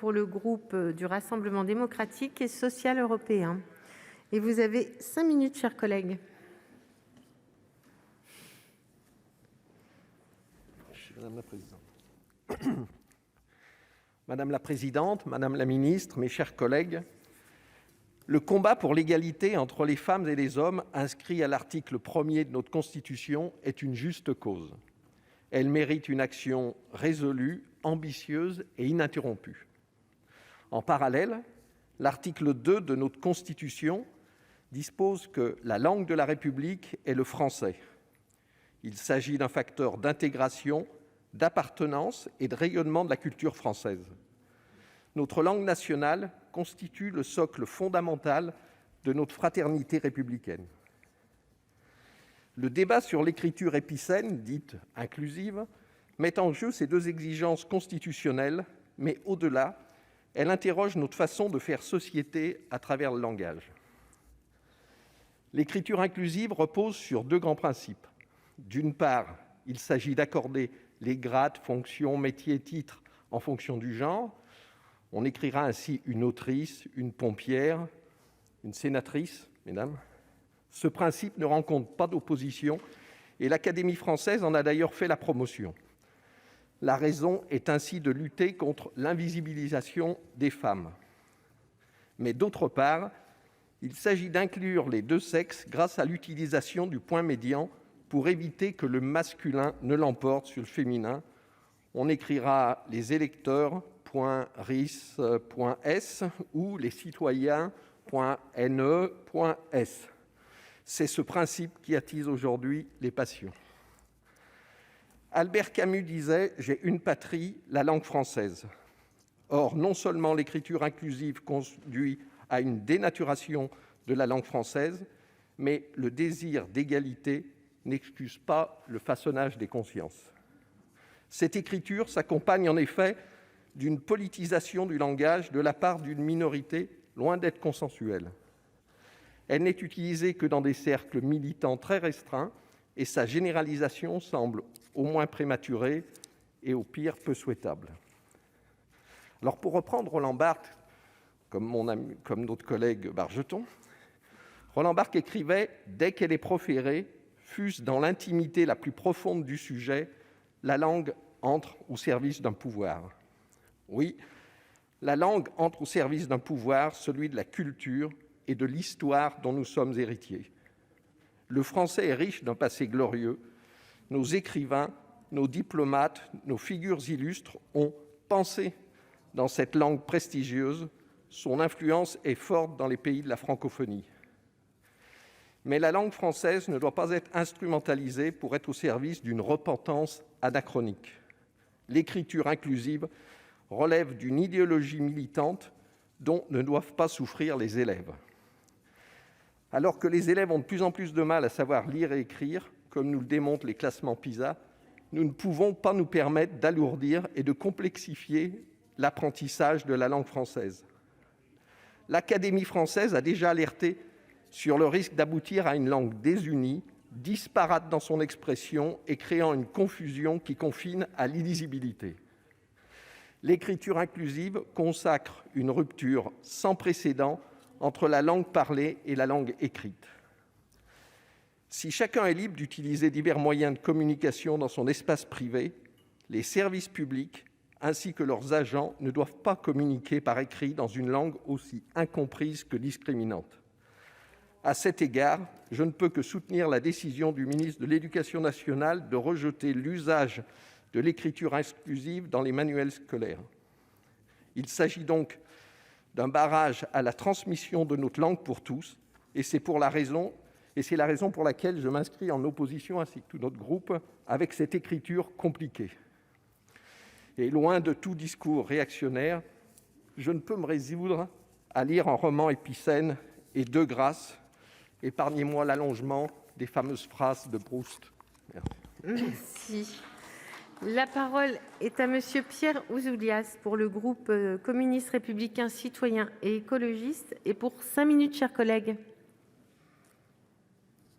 pour le groupe du Rassemblement démocratique et social européen. Et vous avez 5 minutes, chers collègues. Madame la présidente. Madame la présidente, madame la ministre, mes chers collègues, le combat pour l'égalité entre les femmes et les hommes, inscrit à l'article 1er de notre Constitution, est une juste cause. Elle mérite une action résolue, ambitieuse et ininterrompue. En parallèle, l'article 2 de notre Constitution dispose que la langue de la République est le français. Il s'agit d'un facteur d'intégration, d'appartenance et de rayonnement de la culture française. Notre langue nationale constitue le socle fondamental de notre fraternité républicaine. Le débat sur l'écriture épicène, dite inclusive, met en jeu ces deux exigences constitutionnelles, mais au-delà, elle interroge notre façon de faire société à travers le langage. L'écriture inclusive repose sur deux grands principes. D'une part, il s'agit d'accorder les grades, fonctions, métiers, titres en fonction du genre. On écrira ainsi une autrice, une pompière, une sénatrice, mesdames. Ce principe ne rencontre pas d'opposition et l'Académie française en a d'ailleurs fait la promotion. La raison est ainsi de lutter contre l'invisibilisation des femmes. Mais d'autre part, il s'agit d'inclure les deux sexes grâce à l'utilisation du point médian pour éviter que le masculin ne l'emporte sur le féminin. On écrira les électeurs .ris.s ou les citoyens.ne.s. C'est ce principe qui attise aujourd'hui les passions. Albert Camus disait « J'ai une patrie, la langue française ». Or, non seulement l'écriture inclusive conduit à une dénaturation de la langue française, mais le désir d'égalité n'excuse pas le façonnage des consciences. Cette écriture s'accompagne en effet d'une politisation du langage de la part d'une minorité loin d'être consensuelle. Elle n'est utilisée que dans des cercles militants très restreints et sa généralisation semble au moins prématurée et au pire peu souhaitable. Alors pour reprendre Roland Barthes, comme notre collègue Bargeton, Roland Barthes écrivait « Dès qu'elle est proférée, fût-ce dans l'intimité la plus profonde du sujet, la langue entre au service d'un pouvoir. » Oui, la langue entre au service d'un pouvoir, celui de la culture et de l'histoire dont nous sommes héritiers. Le français est riche d'un passé glorieux. Nos écrivains, nos diplomates, nos figures illustres ont pensé dans cette langue prestigieuse. Son influence est forte dans les pays de la francophonie. Mais la langue française ne doit pas être instrumentalisée pour être au service d'une repentance anachronique. L'écriture inclusive relève d'une idéologie militante dont ne doivent pas souffrir les élèves. Alors que les élèves ont de plus en plus de mal à savoir lire et écrire, comme nous le démontrent les classements PISA, nous ne pouvons pas nous permettre d'alourdir et de complexifier l'apprentissage de la langue française. L'Académie française a déjà alerté sur le risque d'aboutir à une langue désunie, disparate dans son expression et créant une confusion qui confine à l'illisibilité. L'écriture inclusive consacre une rupture sans précédent entre la langue parlée et la langue écrite. Si chacun est libre d'utiliser divers moyens de communication dans son espace privé, les services publics ainsi que leurs agents ne doivent pas communiquer par écrit dans une langue aussi incomprise que discriminante. À cet égard, je ne peux que soutenir la décision du ministre de l'Éducation nationale de rejeter l'usage de l'écriture inclusive dans les manuels scolaires. Il s'agit donc d'un barrage à la transmission de notre langue pour tous, et c'est la raison pour laquelle je m'inscris en opposition, ainsi que tout notre groupe, avec cette écriture compliquée. Et loin de tout discours réactionnaire, je ne peux me résoudre à lire un roman épicène et de grâce, épargnez-moi l'allongement des fameuses phrases de Proust. Merci. Merci. La parole est à monsieur Pierre Ouzoulias pour le groupe communiste républicain citoyen et écologiste et pour 5 minutes, chers collègues.